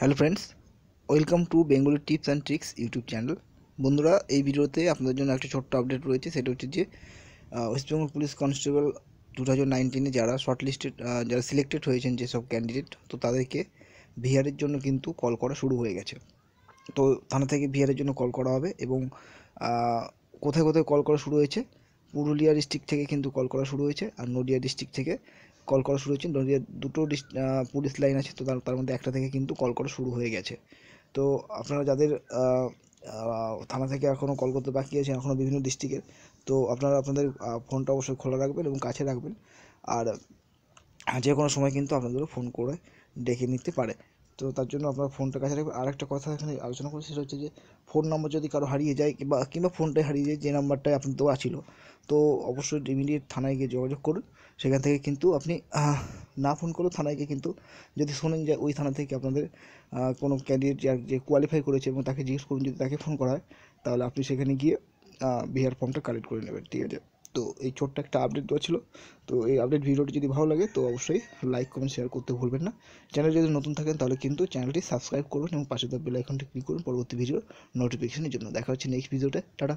Hello friends, welcome to Bengali tips and tricks YouTube channel. বন্ধুরা, এই ভিডিওতে আপনাদের জন্য একটা ছোট্ট আপডেট রয়েছে। সেটা হচ্ছে যে ওয়েস্ট বেঙ্গল পুলিশ কনস্টেবল 2019-এ যারা শর্ট লিস্টেড, যারা সিলেক্টেড হয়েছেন যেসব ক্যান্ডিডেট, তো তাদেরকে ভিআরের জন্য কিন্তু কল করা শুরু হয়ে গেছে। তো থানা থেকে ভিআরের জন্য কল করা হবে এবং কোথায় কোথায় কল করা শুরু হয়েছে, পুরুলিয়া ডিস্ট্রিক্ট থেকে কিন্তু কল করা শুরু হয়েছে, আর নদিয়া ডিস্ট্রিক্ট থেকে কল করা শুরু হয়েছে। নদিয়ার দুটো পুলিশ লাইন আছে, তো তার মধ্যে একটা থেকে কিন্তু কল করা শুরু হয়ে গেছে। তো আপনারা যাদের থানা থেকে এখনও কল করতে বাকি আছে, এখনও বিভিন্ন ডিস্ট্রিক্টের, তো আপনারা আপনাদের ফোনটা অবশ্যই খোলা রাখবেন এবং কাছে রাখবেন। আর যে কোনো সময় কিন্তু আপনাদেরও ফোন করে ডেকে নিতে পারে। তো তার জন্য আপনার ফোনটা কাছে রাখবেন। আর একটা কথা এখানে আলোচনা করছি, সেটা হচ্ছে যে ফোন নম্বর যদি কারো হারিয়ে যায় কিংবা ফোনটাই হারিয়ে যায় যে নাম্বারটায় আপনার দেওয়া ছিল, তো অবশ্যই ইমিডিয়েট থানায় গিয়ে যোগাযোগ করুন। সেখান থেকে কিন্তু আপনি না ফোন করলেও থানায় গিয়ে কিন্তু যদি শোনেন যে ওই থানা থেকে আপনাদের কোনো ক্যান্ডিডেট যে কোয়ালিফাই করেছে এবং তাকে জিজ্ঞেস করুন, যদি তাকে ফোন করা হয় তাহলে আপনি সেখানে গিয়ে বিহার ফর্মটা কালেক্ট করে নেবেন। ঠিক আছে? তো এই ছোট্ট একটা আপডেট দেওয়া ছিল। তো এই আপডেট ভিডিওটি যদি ভালো লাগে তো অবশ্যই লাইক কমেন্ট শেয়ার করতে ভুলবেন না। চ্যানেল যদি নতুন থাকেন তাহলে কিন্তু চ্যানেলটি সাবস্ক্রাইব করুন এবং পাশে থাকা বেল আইকনটি ক্লিক করুন পরবর্তী ভিডিওর নোটিফিকেশনের জন্য। দেখা হচ্ছে নেক্সট ভিডিওতে। টাটা।